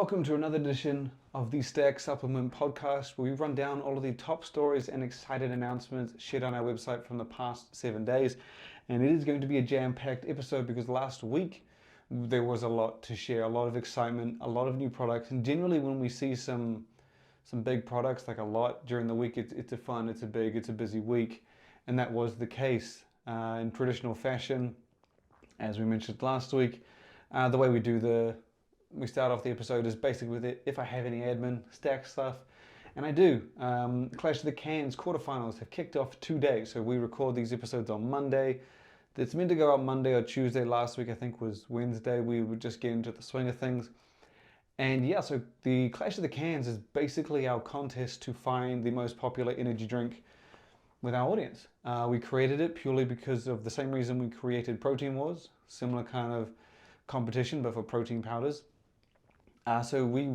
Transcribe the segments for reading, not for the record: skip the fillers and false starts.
Welcome to another edition of the Stack Supplement Podcast, where we run down all of the top stories and exciting announcements shared on our website from the past 7 days. And it is going to be a jam-packed episode because last week there was a lot to share, a lot of excitement, a lot of new products. And generally when we see some big products, like a lot during the week, it's a busy week. And that was the case in traditional fashion, as we mentioned last week. The way we start off the episode is basically with it, if I have any admin stack stuff, and I do. Clash of the Cans quarterfinals have kicked off today, so we record these episodes on Monday. It's meant to go out Monday or Tuesday. Last week I think was Wednesday. We would just get into the swing of things. And yeah, so the Clash of the Cans is basically our contest to find the most popular energy drink with our audience. We created it purely because of the same reason we created Protein Wars, similar kind of competition but for protein powders. So we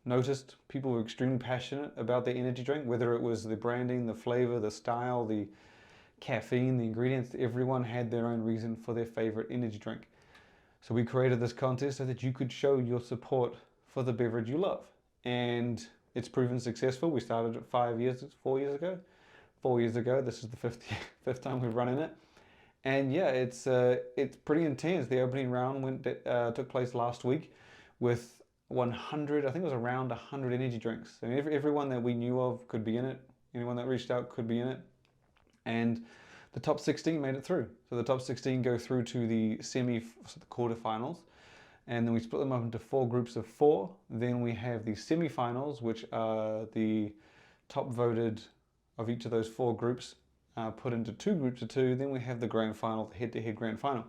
noticed people were extremely passionate about their energy drink, whether it was the branding, the flavor, the style, the caffeine, the ingredients. Everyone had their own reason for their favorite energy drink. So we created this contest so that you could show your support for the beverage you love. And it's proven successful. We started it 4 years ago. 4 years ago. This is the fifth time we've run in it. And yeah, it's pretty intense. The opening round took place last week with 100, I think it was around 100 energy drinks. So everyone that we knew of could be in it. Anyone that reached out could be in it. And the top 16 made it through. So the top 16 go through to the quarterfinals. And then we split them up into 4 groups of 4. Then we have the semifinals, which are the top voted of each of those 4 groups, put into 2 groups of 2. Then we have the grand final, the head-to-head grand final.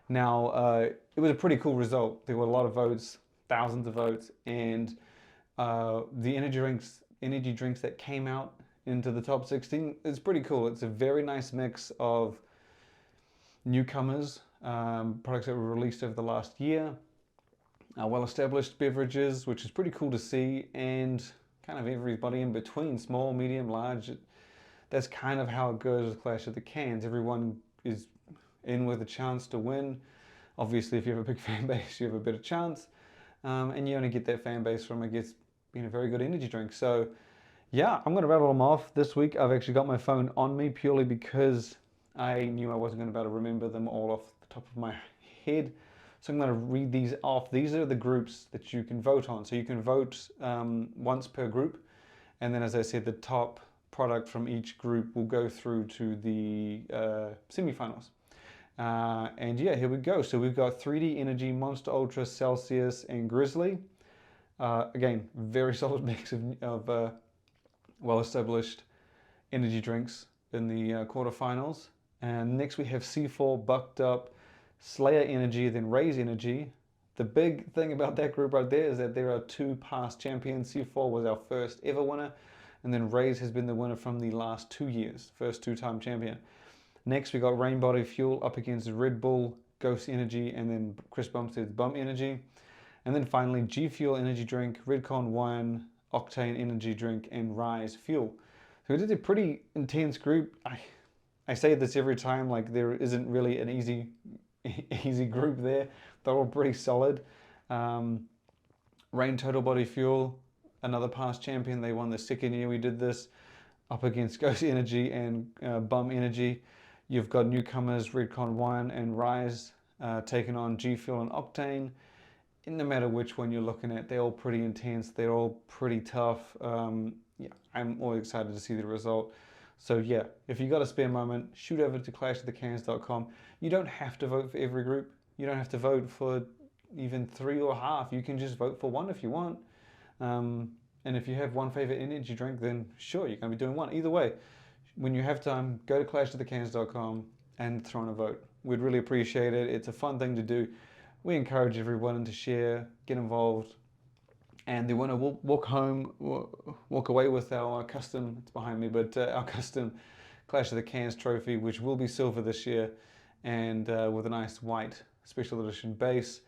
Now, it was a pretty cool result. There were a lot of votes, thousands of votes, and the energy drinks that came out into the top 16 is pretty cool. It's a very nice mix of newcomers, products that were released over the last year, well-established beverages, which is pretty cool to see, and kind of everybody in between, small, medium, large. That's kind of how it goes with Clash of the Cans. Everyone is in with a chance to win. Obviously, if you have a big fan base, you have a better chance. And you only get that fan base from, I guess, being a very good energy drink. So yeah, I'm going to rattle them off this week. I've actually got my phone on me purely because I knew I wasn't going to be able to remember them all off the top of my head. So I'm going to read these off. These are the groups that you can vote on. So you can vote once per group. And then, as I said, the top product from each group will go through to the semifinals. And yeah, here we go. So we've got 3D Energy, Monster Ultra, Celsius, and Grizzly. Again, very solid mix of well-established energy drinks in the quarterfinals. And next we have C4, Bucked Up, Slayer Energy, then Raise Energy. The big thing about that group right there is that there are 2 past champions. C4 was our first ever winner, and then Raise has been the winner from the last 2 years, first 2-time champion. Next, we got Rainbody Fuel up against Red Bull, Ghost Energy, and then Chris Bumstead's Bum Energy. And then finally, G Fuel Energy Drink, Redcon Wine, Octane Energy Drink, and Rise Fuel. So it is a pretty intense group. I say this every time, like there isn't really an easy group there. They're all pretty solid. Rain Total Body Fuel, another past champion. They won the 2nd year we did this, up against Ghost Energy and Bum Energy. You've got newcomers Redcon Wine and Rise taking on G Fuel and Octane. And no matter which one you're looking at, they're all pretty intense. They're all pretty tough. Yeah, I'm always excited to see the result. So yeah, if you got a spare moment, shoot over to clashofthecans.com. You don't have to vote for every group. You don't have to vote for even 3 or half. You can just vote for one if you want. And if you have one favorite energy drink, then sure, you're going to be doing one. Either way, when you have time, go to clashofthecans.com and throw in a vote. We'd really appreciate it. It's a fun thing to do. We encourage everyone to share, get involved, and the winner will walk away with our custom, it's behind me, but our custom Clash of the Cans trophy, which will be silver this year, and with a nice white special edition base,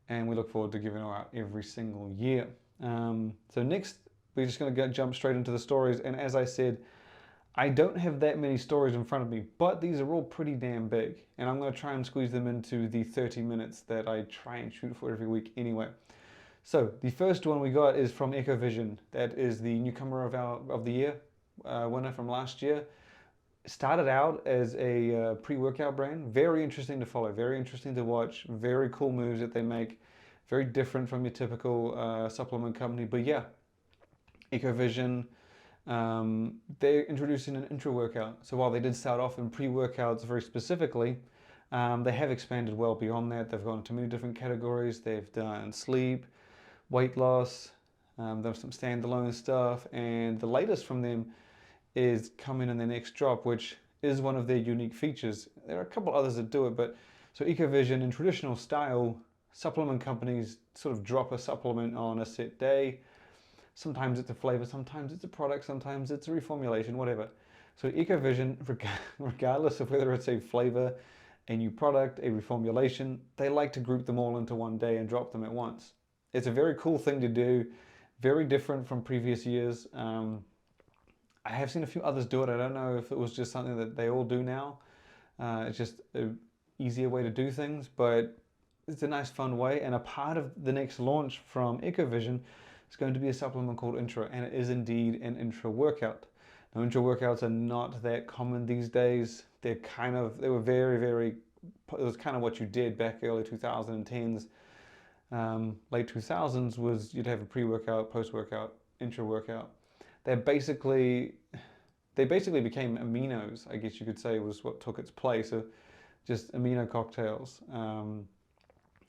and we look forward to giving it out every single year. So next, we're just going to jump straight into the stories, and as I said, I don't have that many stories in front of me, but these are all pretty damn big, and I'm going to try and squeeze them into the 30 minutes that I try and shoot for every week anyway. So the first one we got is from Ekkovision. That is the newcomer of the year, winner from last year. Started out as a pre-workout brand. Very interesting to follow, very interesting to watch, very cool moves that they make. Very different from your typical supplement company. But yeah, Ekkovision, they're introducing an intra-workout. So while they did start off in pre-workouts very specifically, they have expanded well beyond that. They've gone into many different categories. They've done sleep, weight loss, there's some standalone stuff, and the latest from them is coming in the next drop, which is one of their unique features. There are a couple others that do it, but so Ekkovision, in traditional style, supplement companies sort of drop a supplement on a set day. Sometimes it's a flavor, sometimes it's a product, sometimes it's a reformulation, whatever. So Ekkovision, regardless of whether it's a flavor, a new product, a reformulation, they like to group them all into one day and drop them at once. It's a very cool thing to do, very different from previous years. I have seen a few others do it. I don't know if it was just something that they all do now. It's just an easier way to do things, but it's a nice fun way. And a part of the next launch from Ekkovision is going to be a supplement called Intra, and it is indeed an intra workout. Now, intra workouts are not that common these days. They were very, it was kind of what you did back early 2010s. Late 2000s was you'd have a pre-workout, post-workout, intra-workout. They basically became aminos, I guess you could say, was what took its place, so just amino cocktails.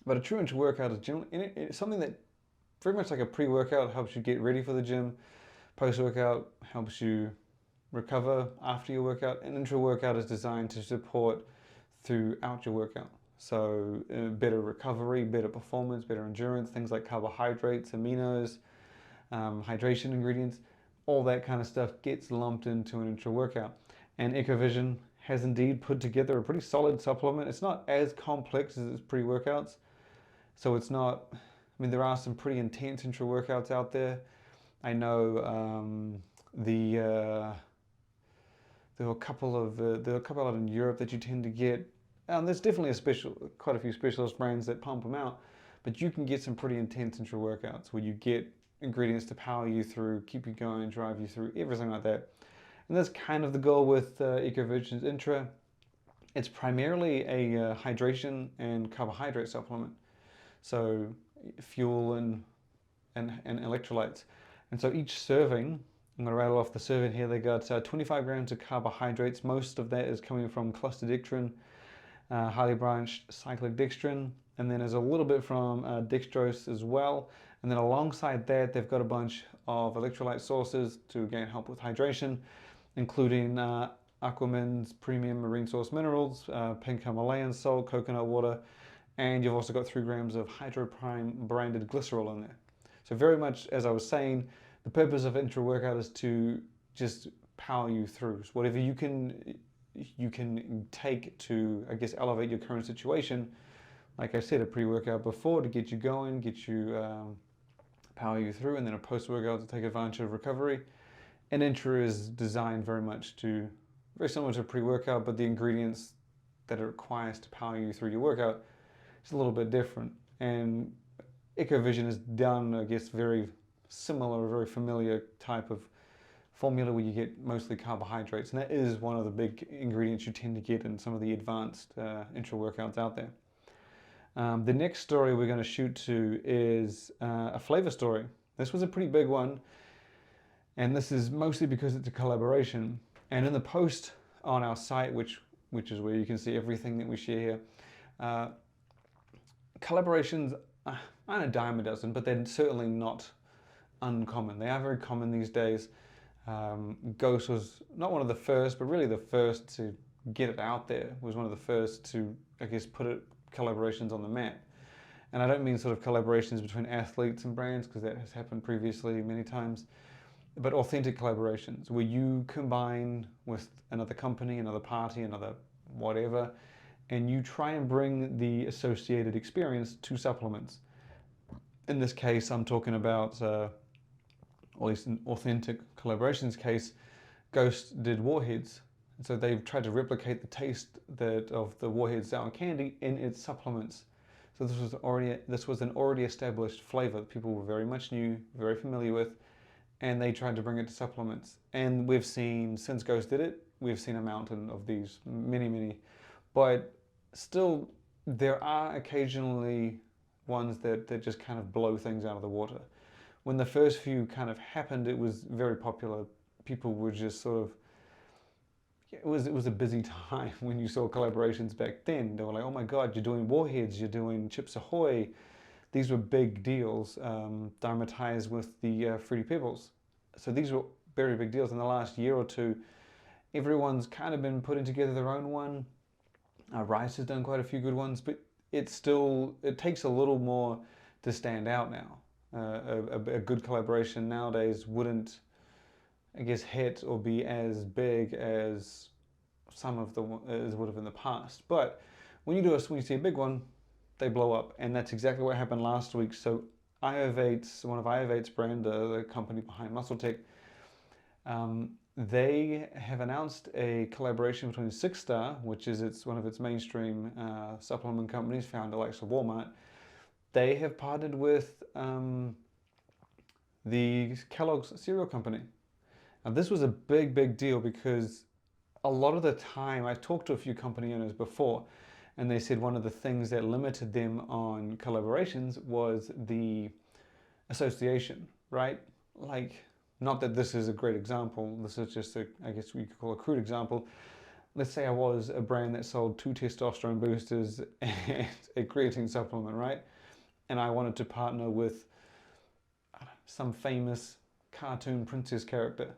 But a true intra-workout is generally it's something that very much like a pre-workout helps you get ready for the gym, post-workout helps you recover after your workout, and intra-workout is designed to support throughout your workout. So better recovery, better performance, better endurance, things like carbohydrates, aminos, hydration ingredients, all that kind of stuff gets lumped into an intra-workout. And Ekkovision has indeed put together a pretty solid supplement. It's not as complex as its pre-workouts. So it's not, I mean, there are some pretty intense intra-workouts out there. I know there are a couple out in Europe that you tend to get. There's definitely quite a few specialist brands that pump them out, but you can get some pretty intense intra-workouts where you get ingredients to power you through, keep you going, drive you through, everything like that. And that's kind of the goal with Ekkovision's Intra. It's primarily a hydration and carbohydrate supplement, so fuel and electrolytes. And so each serving, I'm going to rattle off the serving here. They got 25 grams of carbohydrates. Most of that is coming from cluster dextrin, highly branched cyclic dextrin, and then there's a little bit from dextrose as well. And then alongside that, they've got a bunch of electrolyte sources to again help with hydration, including Aquaman's premium marine source minerals, pink Himalayan salt, coconut water, and you've also got 3 grams of Hydroprime branded glycerol in there. So very much, as I was saying, the purpose of intra-workout is to just power you through. So whatever you can take to, I guess, elevate your current situation. Like I said, a pre-workout before to get you going, get you power you through, and then a post-workout to take advantage of recovery. And Intra is designed very similar to a pre-workout, but the ingredients that it requires to power you through your workout is a little bit different. And Ekkovision has done, I guess, very similar, very familiar type of formula where you get mostly carbohydrates, and that is one of the big ingredients you tend to get in some of the advanced intra-workouts out there. The next story we're going to shoot to is a flavor story. This was a pretty big one, and this is mostly because it's a collaboration. And in the post on our site, which is where you can see everything that we share here, collaborations aren't a dime a dozen, but they're certainly not uncommon. They are very common these days. Ghost was not one of the first, but really the first to get it out there, was one of the first to, I guess, put collaborations on the map. And I don't mean sort of collaborations between athletes and brands, because that has happened previously many times, but authentic collaborations where you combine with another company, another party, another whatever, and you try and bring the associated experience to supplements. In this case, I'm talking about, or at least in authentic collaborations case, Ghost did Warheads. And so they've tried to replicate the taste of the Warheads sour candy in its supplements. So this was an already established flavor that people were very much new, very familiar with, and they tried to bring it to supplements. And we've seen, since Ghost did it, we've seen a mountain of these, many, but still there are occasionally ones that just kind of blow things out of the water. When the first few kind of happened, it was very popular. People were just sort of, it was a busy time when you saw collaborations back then. They were like, oh my God, you're doing Warheads, you're doing Chips Ahoy. These were big deals, Dharmatized with the Fruity Pebbles. So these were very big deals. In the last year or two, everyone's kind of been putting together their own one. Rice has done quite a few good ones, but it takes a little more to stand out now. A good collaboration nowadays wouldn't, I guess, hit or be as big as some of the as would have in the past. But when you see a big one, they blow up, and that's exactly what happened last week. So Iovate, one of Iovate's brand, the company behind MuscleTech, they have announced a collaboration between Six Star, which is one of its mainstream supplement companies found at likes of Walmart. They have partnered with the Kellogg's cereal company. Now this was a big deal because a lot of the time, I've talked to a few company owners before, and they said one of the things that limited them on collaborations was the association, right? Like, not that this is a great example, this is just I guess we could call a crude example. Let's say I was a brand that sold 2 testosterone boosters and a creatine supplement, right? And I wanted to partner with some famous cartoon princess character.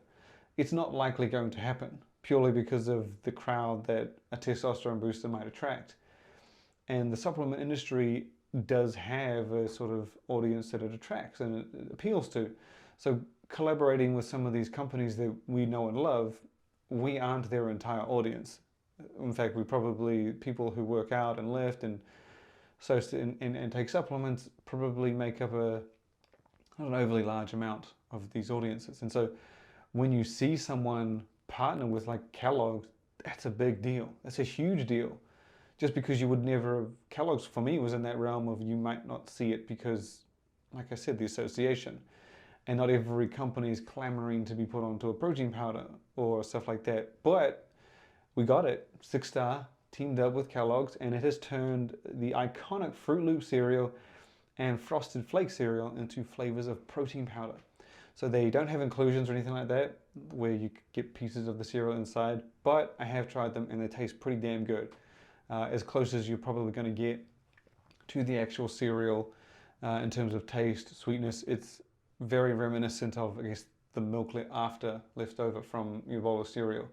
It's not likely going to happen, purely because of the crowd that a testosterone booster might attract. And the supplement industry does have a sort of audience that it attracts and it appeals to. So collaborating with some of these companies that we know and love, we aren't their entire audience. In fact, we probably, people who work out and lift and take supplements probably make up not an overly large amount of these audiences. And so when you see someone partner with like Kellogg, that's a big deal. That's a huge deal. Just because you would never, Kellogg's for me was in that realm of you might not see it because, like I said, the association. And not every company is clamoring to be put onto a protein powder or stuff like that. But we got it. Six Star teamed up with Kellogg's, and it has turned the iconic Froot Loop cereal and Frosted Flakes cereal into flavors of protein powder. So they don't have inclusions or anything like that where you get pieces of the cereal inside, but I have tried them and they taste pretty damn good. As close as you're probably going to get to the actual cereal in terms of taste, sweetness. It's very reminiscent of, I guess, the milk left over from your bowl of cereal.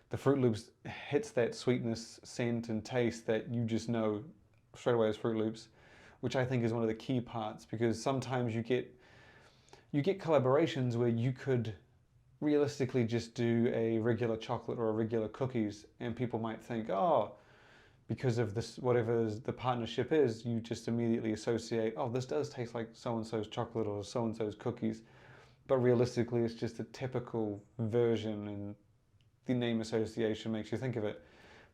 The Froot Loops hits that sweetness, scent, and taste that you just know straight away as Froot Loops, which I think is one of the key parts, because sometimes you get collaborations where you could realistically just do a regular chocolate or a regular cookies, and people might think, oh, because of this, whatever the partnership is, you just immediately associate, oh, this does taste like so-and-so's chocolate or so-and-so's cookies. But realistically, it's just a typical version, and the name association makes you think of it.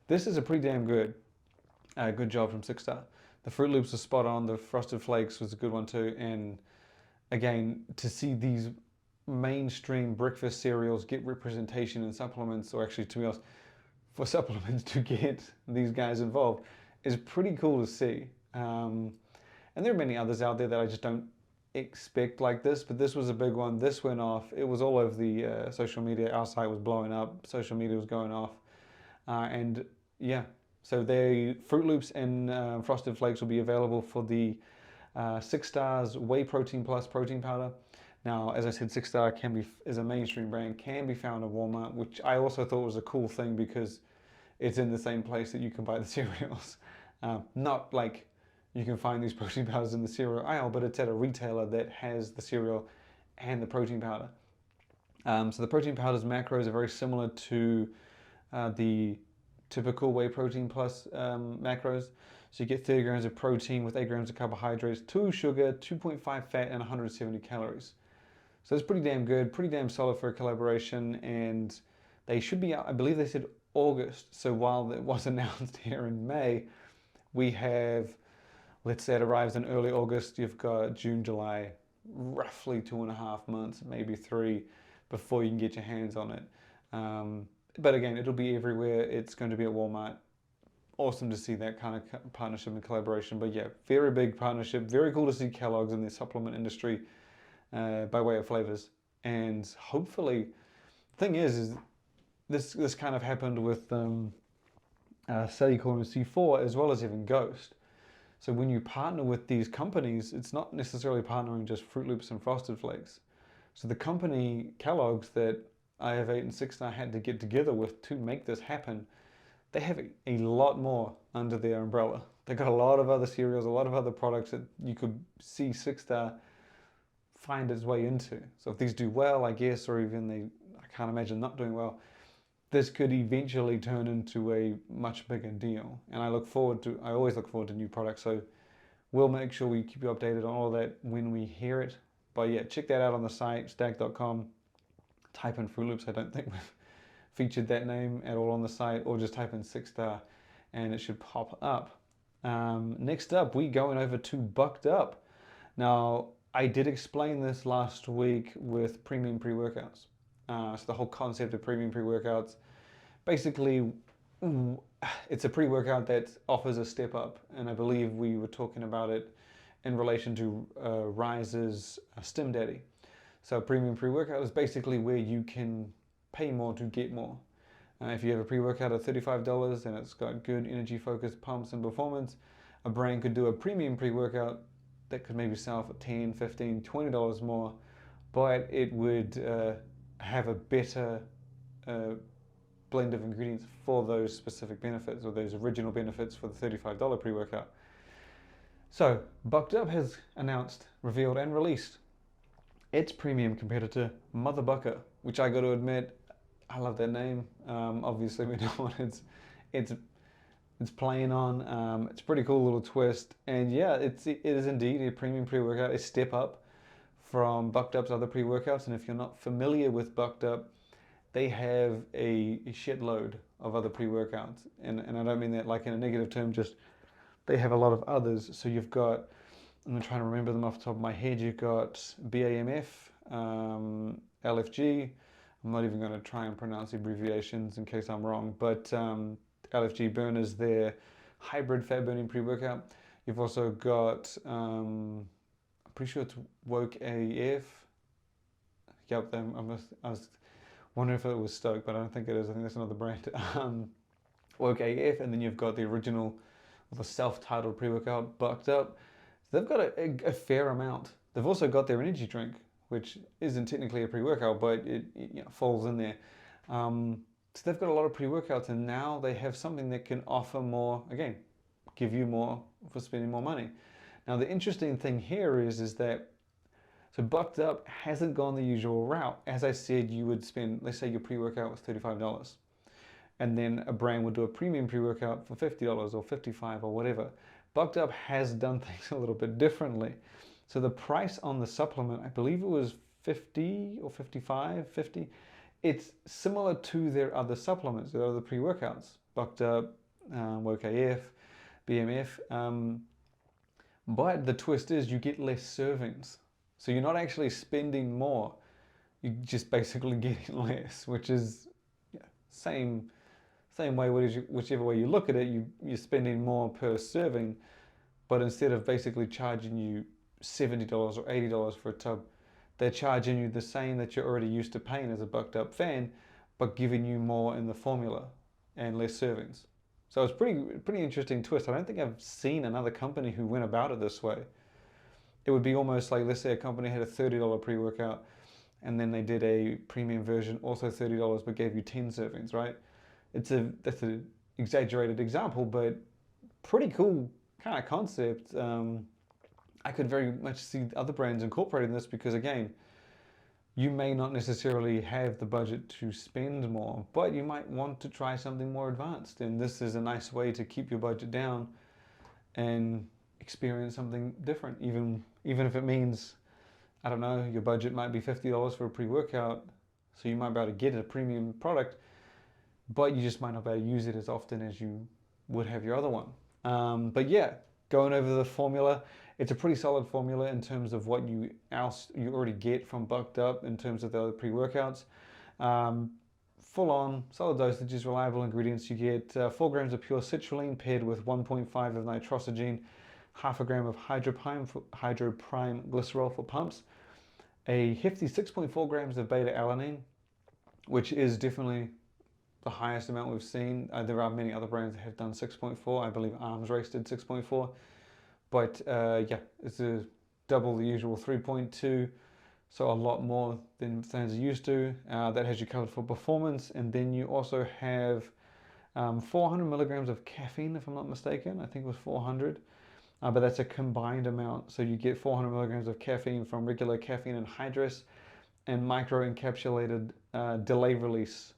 This is a pretty damn good job from Six Star. The Froot Loops are spot on. The Frosted Flakes was a good one too. And again, to see these mainstream breakfast cereals get representation in supplements, or actually, to be honest, for supplements to get these guys involved, is pretty cool to see. And there are many others out there that I just don't expect like this, but this was a big one. This went off. It was all over the social media. Our site was blowing up. Social media was going off. And yeah, so the Froot Loops and Frosted Flakes will be available for the Six Stars Whey Protein Plus protein powder. Now, as I said, Six Star is a mainstream brand, can be found at Walmart, which I also thought was a cool thing because it's in the same place that you can buy the cereals. Not like you can find these protein powders in the cereal aisle, but it's at a retailer that has the cereal and the protein powder. So the protein powder's macros are very similar to the typical Whey Protein Plus macros. So you get 30 grams of protein with 8 grams of carbohydrates, 2 sugar, 2.5 fat, and 170 calories. So it's pretty damn good, pretty damn solid for a collaboration, and they should be out, I believe they said August. So while it was announced here in May, we have let's say it arrives in early August, you've got June, July, roughly 2.5 months, maybe 3, before you can get your hands on it. But again, it'll be everywhere. It's going to be at Walmart. Awesome to see that kind of partnership and collaboration. But yeah, very big partnership. Very cool to see Kellogg's in the supplement industry by way of flavors. And hopefully, the thing is this kind of happened with Cellucor and C4 as well as even Ghost. So when you partner with these companies, it's not necessarily partnering just Froot Loops and Frosted Flakes. So the company Kellogg's that IF8 and 6-Star had to get together with to make this happen, they have a lot more under their umbrella. They've got a lot of other cereals, a lot of other products that you could see 6-Star find its way into. So if these do well, I guess, or even I can't imagine not doing well, this could eventually turn into a much bigger deal. And I always look forward to new products. So we'll make sure we keep you updated on all that when we hear it. But yeah, check that out on the site, stack.com. Type in Froot Loops. I don't think we've featured that name at all on the site, or just type in 6-Star and it should pop up. Next up, we going over to Bucked Up. Now, I did explain this last week with premium pre-workouts. So the whole concept of premium pre-workouts, basically, it's a pre-workout that offers a step up. And I believe we were talking about it in relation to Rise's Stim Daddy. So a premium pre-workout is basically where you can pay more to get more. If you have a pre-workout of $35 and it's got good energy-focused pumps and performance, a brand could do a premium pre-workout that could maybe sell for $10, $15, $20 more, but it would have a better blend of ingredients for those specific benefits, or those original benefits for the $35 pre-workout. So Bucked Up has announced, revealed and released its premium competitor, Mother Bucker, which I got to admit, I love that name. Obviously we know what it's playing on. It's a pretty cool little twist, and yeah, it is indeed a premium pre-workout, a step up from Bucked Up's other pre-workouts. And if you're not familiar with Bucked Up, they have a shitload of other pre-workouts, and I don't mean that like in a negative term, just they have a lot of others. So you've got, I'm trying to remember them off the top of my head, you've got BAMF, LFG, I'm not even going to try and pronounce the abbreviations in case I'm wrong, but LFG Burn is their hybrid fat burning pre-workout. You've also got, I'm pretty sure it's Woke AF. Yep, I was wondering if it was Stoke, but I don't think it is. I think that's another brand. Woke AF, and then you've got the original, the self-titled pre-workout, Bucked Up. So they've got a fair amount. They've also got their energy drink, which isn't technically a pre-workout, but it falls in there. So they've got a lot of pre-workouts, and now they have something that can offer more, again, give you more for spending more money. Now the interesting thing here is that, so Bucked Up hasn't gone the usual route. As I said, you would spend, let's say your pre-workout was $35, and then a brand would do a premium pre-workout for $50 or $55 or whatever. Bucked Up has done things a little bit differently. So the price on the supplement, I believe it was $50 or $55, $50. It's similar to their other supplements, their other pre-workouts, Bucked Up, Woke AF, BMF. But the twist is you get less servings. So you're not actually spending more, you're just basically getting less, which is same way, whichever way you look at it, you're spending more per serving, but instead of basically charging you $70 or $80 for a tub, they're charging you the same that you're already used to paying as a Bucked Up fan, but giving you more in the formula and less servings. So it's pretty interesting twist. I don't think I've seen another company who went about it this way. It would be almost like, let's say a company had a $30 pre-workout, and then they did a premium version, also $30, but gave you 10 servings, right? That's an exaggerated example, but pretty cool kind of concept. I could very much see other brands incorporating this, because again, you may not necessarily have the budget to spend more, but you might want to try something more advanced, and this is a nice way to keep your budget down and experience something different, even if it means, I don't know, your budget might be $50 for a pre-workout, so you might be able to get a premium product, but you just might not be able to use it as often as you would have your other one. But yeah, Going over the formula, it's a pretty solid formula in terms of what you already get from Bucked Up in terms of the other pre-workouts. Full on, solid dosages, reliable ingredients. You get 4 grams of pure citrulline paired with 1.5 of nitrosogene, half a gram of hydroprime glycerol for pumps, a hefty 6.4 grams of beta-alanine, which is definitely the highest amount we've seen. There are many other brands that have done 6.4. I believe Arms Race did 6.4. But yeah, it's a double the usual 3.2. So a lot more than stands used to. That has you covered for performance. And then you also have 400 milligrams of caffeine, if I'm not mistaken. I think it was 400. But that's a combined amount. So you get 400 milligrams of caffeine from regular caffeine anhydrous and micro-encapsulated delay-release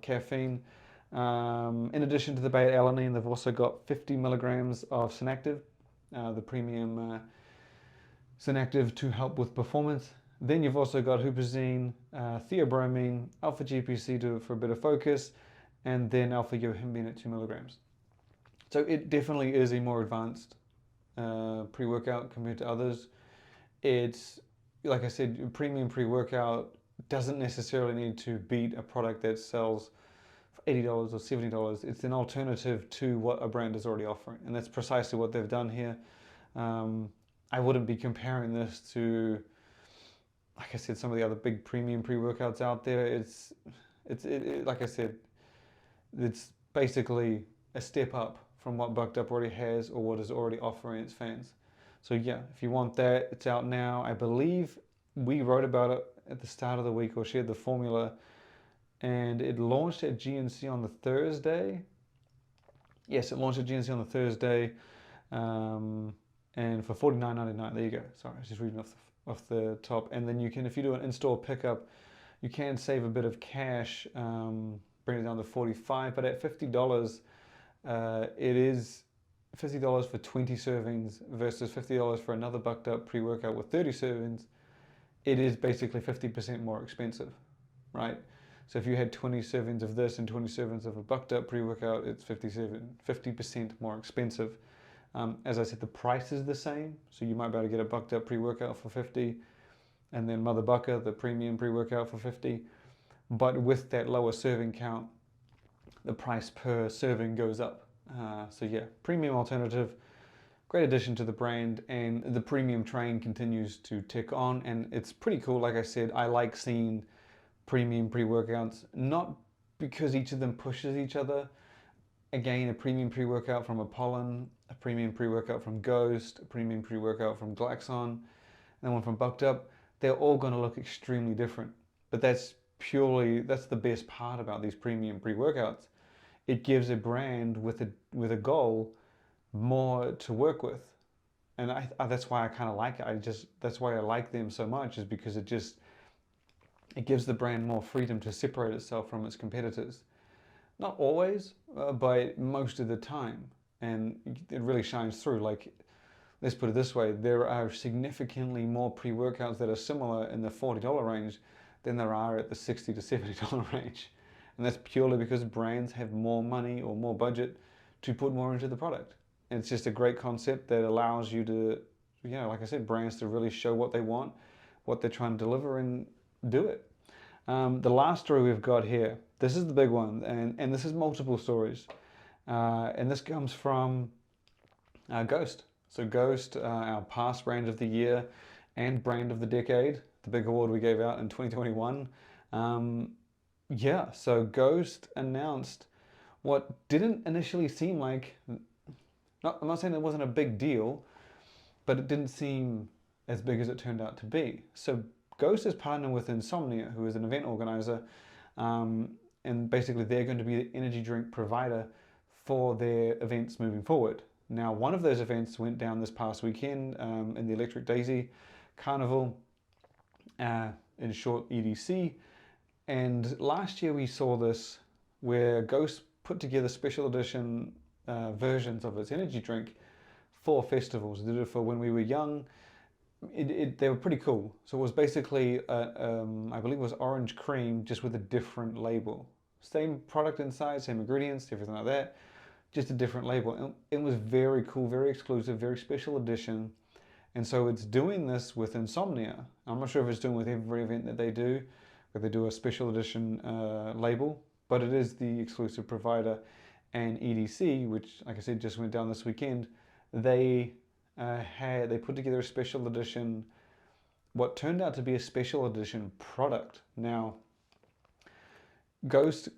caffeine. In addition to the beta-alanine, they've also got 50 milligrams of Synactive, the premium Synactive to help with performance. Then you've also got huperzine, theobromine, alpha-GPC for a bit of focus, and then alpha-yohimbine at 2 milligrams. So it definitely is a more advanced pre-workout compared to others. It's, like I said, premium pre-workout doesn't necessarily need to beat a product that sells for $80 or $70. It's an alternative to what a brand is already offering, and that's precisely what they've done here. I wouldn't be comparing this to, like I said, some of the other big premium pre-workouts out there. It's like I said, it's basically a step up from what Bucked Up already has or what is already offering its fans. So yeah, if you want that, it's out now. I believe we wrote about it at the start of the week or shared the formula, and it launched at GNC on the Thursday. Yes, it launched at GNC on the Thursday, and for $49.99. There you go. Sorry, I was just reading off the top. And then you can, if you do an in-store pickup, you can save a bit of cash, bring it down to $45. But at $50, it is $50 for 20 servings versus $50 for another Bucked Up pre-workout with 30 servings. It is basically 50% more expensive, right? So if you had 20 servings of this and 20 servings of a Bucked Up pre-workout, it's 50% more expensive. As I said, the price is the same, so you might be able to get a Bucked Up pre-workout for $50, and then Mother Bucker, the premium pre-workout, for $50. But with that lower serving count, the price per serving goes up. So yeah, premium alternative, great addition to the brand, and the premium train continues to tick on, and it's pretty cool. Like I said, I like seeing premium pre-workouts, not because each of them pushes each other. Again, a premium pre-workout from Apollon, a premium pre-workout from Ghost, a premium pre-workout from Glaxon, and one from Bucked Up. They're all going to look extremely different, but that's the best part about these premium pre-workouts. It gives a brand with a goal more to work with, and that's why I kind of like it. That's why I like them so much, is because it gives the brand more freedom to separate itself from its competitors. Not always, but most of the time, and it really shines through. Like, let's put it this way: there are significantly more pre-workouts that are similar in the $40 range than there are at the $60 to $70 range, and that's purely because brands have more money or more budget to put more into the product. And it's just a great concept that allows you to, like I said, brands to really show what they want, what they're trying to deliver, and do it. The last story we've got here, this is the big one, and this is multiple stories. And this comes from Ghost. So Ghost, our past brand of the year and brand of the decade, the big award we gave out in 2021. Yeah, so Ghost announced what didn't initially seem like, I'm not saying it wasn't a big deal, but it didn't seem as big as it turned out to be. So Ghost is partnering with Insomnia, who is an event organizer, and basically they're going to be the energy drink provider for their events moving forward. Now, one of those events went down this past weekend in the Electric Daisy Carnival, in short EDC, and last year we saw this where Ghost put together special edition versions of its energy drink for festivals. They did it for When We Were Young. They were pretty cool. So it was basically, I believe it was orange cream, just with a different label. Same product inside, same ingredients, everything like that. just a different label. And it was very cool, very exclusive, very special edition. And so it's doing this with Insomnia. I'm not sure if it's doing with every event that they do, where they do a special edition label, but it is the exclusive provider. And EDC, which, like I said, just went down this weekend, they put together a special edition, what turned out to be a special edition product. Now, Ghost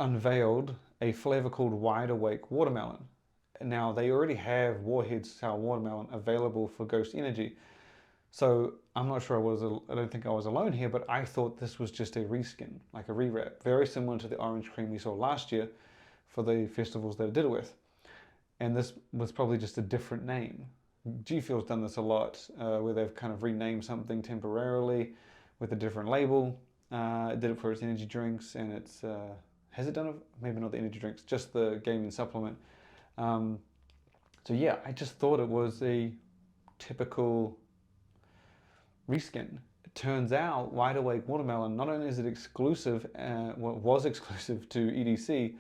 unveiled a flavor called Wide Awake Watermelon. Now, they already have Warhead's Sour Watermelon available for Ghost Energy. So I'm not sure I don't think I was alone here, but I thought this was just a reskin, like a rewrap, very similar to the orange cream we saw last year for the festivals that I did it with. And this was probably just a different name. G Fuel's done this a lot, where they've kind of renamed something temporarily with a different label. It did it for its energy drinks, and it's has it done it? Maybe not the energy drinks, just the gaming supplement. So yeah, I just thought it was a typical reskin. It turns out Wide Awake Watermelon, not only is it exclusive, well, it was exclusive to EDC,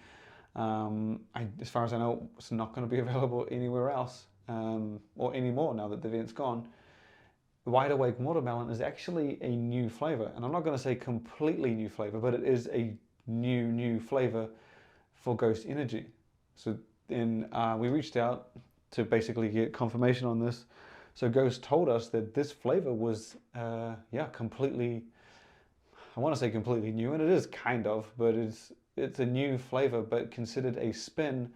as far as I know, it's not going to be available anywhere else, or anymore now that the event's gone. The Wide Awake Watermelon is actually a new flavor, and I'm not going to say completely new flavor, but it is a new flavor for Ghost Energy. So then we reached out to basically get confirmation on this. So Ghost told us that this flavor was, completely, I want to say completely new, and it is kind of, but it's a new flavor, but considered a spin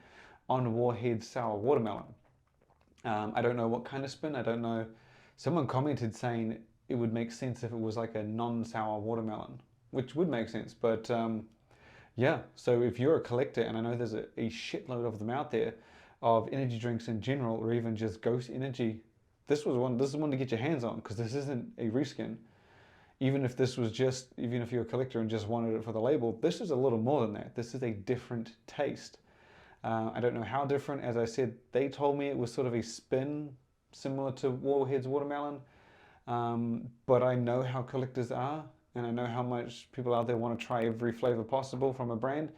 on Warhead's Sour Watermelon. I don't know what kind of spin, I don't know. Someone commented saying it would make sense if it was like a non-sour watermelon, which would make sense, but yeah, so if you're a collector, and I know there's a shitload of them out there, of energy drinks in general, or even just Ghost Energy, this is one to get your hands on, because this isn't a reskin. Even if you're a collector and just wanted it for the label, this is a little more than that. This is a different taste. I don't know how different. As I said, they told me it was sort of a spin similar to Warhead's Watermelon, but I know how collectors are, and I know how much people out there want to try every flavor possible from a brand.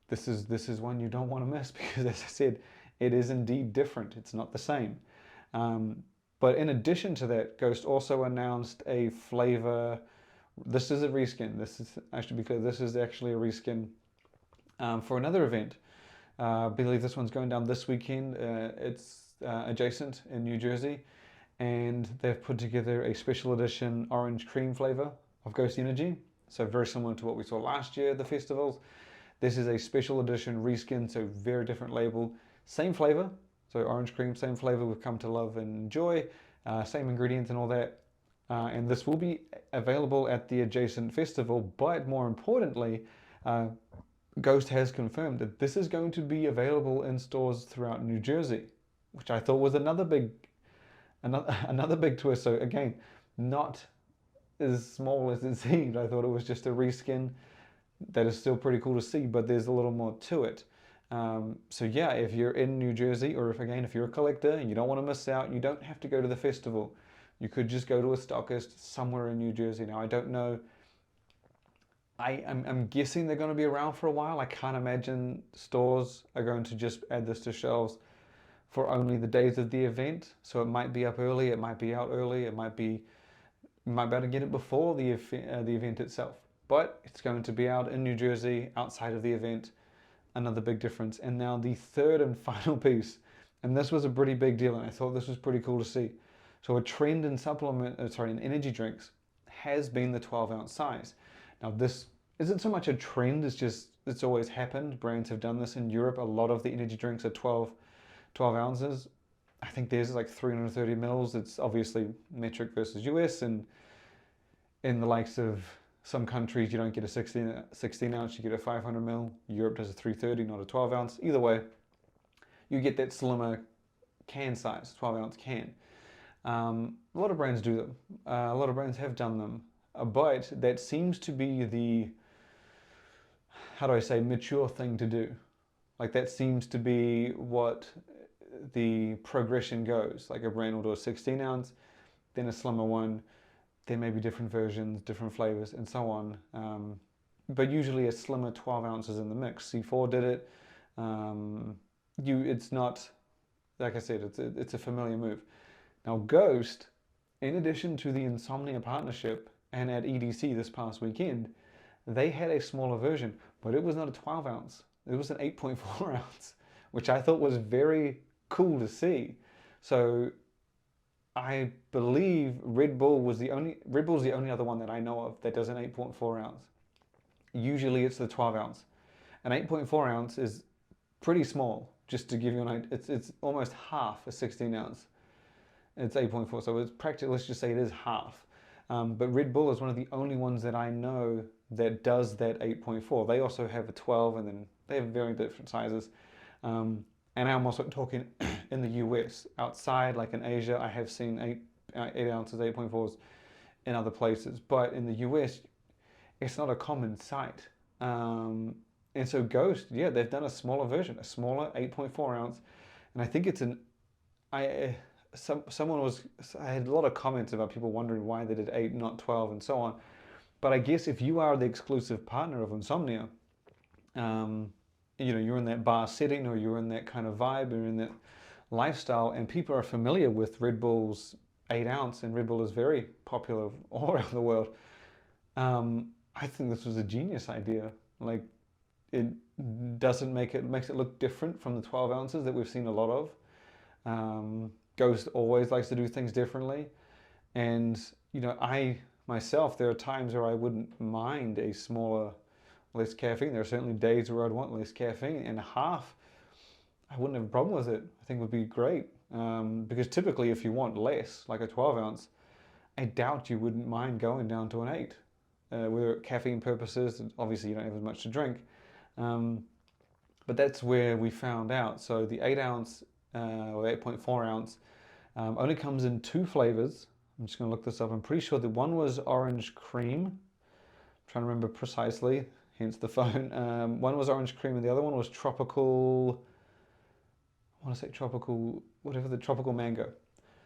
This is one you don't want to miss, because as I said, it is indeed different. It's not the same. But in addition to that, Ghost also announced a flavor. This is a reskin. I should be clear, this is actually a reskin for another event. I believe this one's going down this weekend. It's adjacent in New Jersey, and they've put together a special edition orange cream flavor of Ghost Energy. So very similar to what we saw last year at the festivals. This is a special edition reskin, so very different label. Same flavor, so orange cream, same flavor we've come to love and enjoy, same ingredients and all that. And this will be available at the adjacent festival, but more importantly, Ghost has confirmed that this is going to be available in stores throughout New Jersey, which I thought was another big twist. So again, not as small as it seemed. I thought it was just a reskin. That is still pretty cool to see, but there's a little more to it. So yeah, if you're in New Jersey, or if you're a collector and you don't want to miss out, you don't have to go to the festival. You could just go to a stockist somewhere in New Jersey. Now, I don't know. I'm guessing they're going to be around for a while. I can't imagine stores are going to just add this to shelves for only the days of the event. So it might be up early, it might be out early, you might be able to get it before the event itself. But it's going to be out in New Jersey outside of the event. Another big difference. And now the third and final piece, and this was a pretty big deal, and I thought this was pretty cool to see. So a trend in in energy drinks has been the 12-ounce size. Now this isn't so much a trend, it's always happened. Brands have done this in Europe. A lot of the energy drinks are 12 ounces. I think theirs is like 330 mils. It's obviously metric versus US, and in the likes of some countries, you don't get a 16 ounce, you get a 500 mil. Europe does a 330, not a 12 ounce. Either way, you get that slimmer can size, 12 ounce can. A lot of brands do them. A lot of brands have done them. But that seems to be the, mature thing to do. Like that seems to be what the progression goes. Like a brand will do a 16 ounce, then a slimmer one. There may be different versions, different flavors, and so on. But usually a slimmer 12 ounces in the mix. C4 did it. it's not, like I said, it's a familiar move. Now, Ghost, in addition to the Insomnia partnership and at EDC this past weekend, they had a smaller version, but it was not a 12 ounce. It was an 8.4 ounce, which I thought was very cool to see. So I believe Red Bull's the only other one that I know of that does an 8.4 ounce. Usually it's the 12 ounce. An 8.4 ounce is pretty small, just to give you an idea. It's almost half a 16 ounce. It's 8.4, so it's practically, let's just say it is half. But Red Bull is one of the only ones that I know that does that 8.4. They also have a 12, and then they have very different sizes. And I'm also talking in the US. Outside, like in Asia, I have seen 8 ounces, 8.4s in other places. But in the US, it's not a common sight. And so Ghost, yeah, they've done a smaller version, a smaller 8.4 ounce. And I think it's I had a lot of comments about people wondering why they did 8, not 12, and so on. But I guess if you are the exclusive partner of Insomnia, you're in that bar setting, or you're in that kind of vibe, or in that lifestyle, and people are familiar with Red Bull's 8 ounce, and Red Bull is very popular all around the world. I think this was a genius idea. Like, it makes it look different from the 12 ounces that we've seen a lot of. Ghost always likes to do things differently. And, I myself, there are times where I wouldn't mind a smaller, less caffeine. There are certainly days where I'd want less caffeine, and half, I wouldn't have a problem with it. I think it would be great. Because typically if you want less, like a 12 ounce, I doubt you wouldn't mind going down to an 8. Whether caffeine purposes, obviously you don't have as much to drink. But that's where we found out. So the 8 ounce or 8.4 ounce only comes in 2 flavors. I'm just going to look this up. I'm pretty sure the one was orange cream. I'm trying to remember precisely, hence the phone. One was orange cream and the other one was tropical, I want to say tropical, whatever, the tropical mango.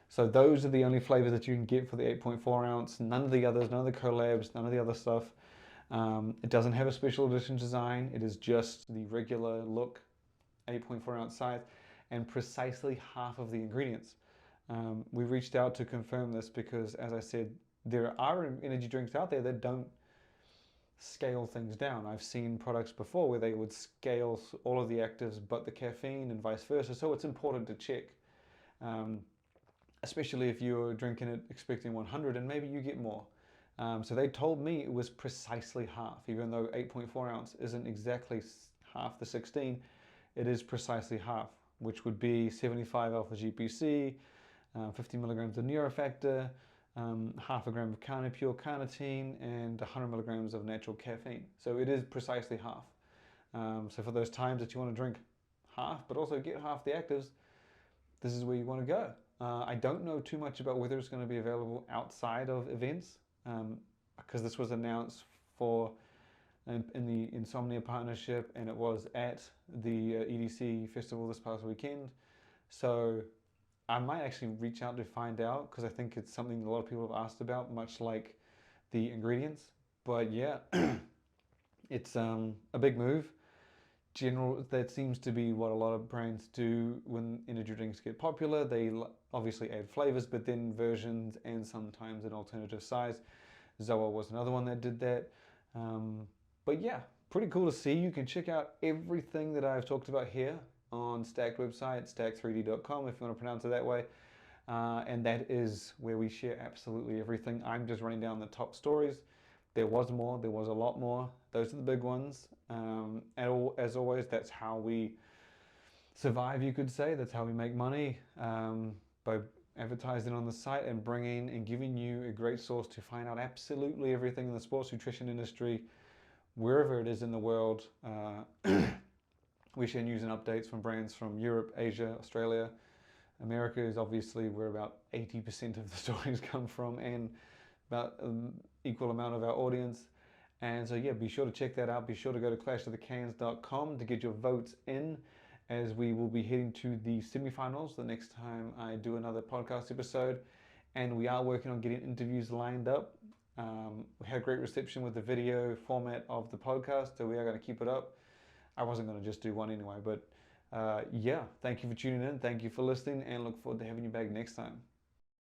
So those are the only flavors that you can get for the 8.4 ounce. None of the others, none of the collabs, none of the other stuff. It doesn't have a special edition design. It is just the regular look 8.4 ounce size, and precisely half of the ingredients. We reached out to confirm this because, as I said, there are energy drinks out there that don't scale things down. I've seen products before where they would scale all of the actives but the caffeine and vice versa. So it's important to check, especially if you're drinking it expecting 100 and maybe you get more. So they told me it was precisely half, even though 8.4 ounce isn't exactly half the 16, it is precisely half, which would be 75 alpha GPC, 50 milligrams of neurofactor, half a gram of pure carnitine, and 100 milligrams of natural caffeine. So it is precisely half. So for those times that you want to drink half, but also get half the actives, this is where you want to go. I don't know too much about whether it's going to be available outside of events, because this was announced in the Insomnia partnership, and it was at the EDC festival this past weekend. So I might actually reach out to find out, because I think it's something a lot of people have asked about, much like the ingredients. But yeah, it's a big move. That seems to be what a lot of brands do when energy drinks get popular. They obviously add flavors, but then versions and sometimes an alternative size. Zoa was another one that did that. But yeah, pretty cool to see. You can check out everything that I've talked about here on Stacked website, stack3d.com, if you want to pronounce it that way. And that is where we share absolutely everything. I'm just running down the top stories. There was more, there was a lot more. Those are the big ones. And as always, that's how we survive, you could say. That's how we make money, by advertising on the site and bringing and giving you a great source to find out absolutely everything in the sports nutrition industry, wherever it is in the world. We share news and updates from brands from Europe, Asia, Australia. America is obviously where about 80% of the stories come from, and about an equal amount of our audience. And so yeah, be sure to check that out. Be sure to go to clashofthecans.com to get your votes in, as we will be heading to the semifinals the next time I do another podcast episode. And we are working on getting interviews lined up. We had a great reception with the video format of the podcast, so we are going to keep it up. I wasn't going to just do one anyway, but yeah, thank you for tuning in. Thank you for listening, and look forward to having you back next time.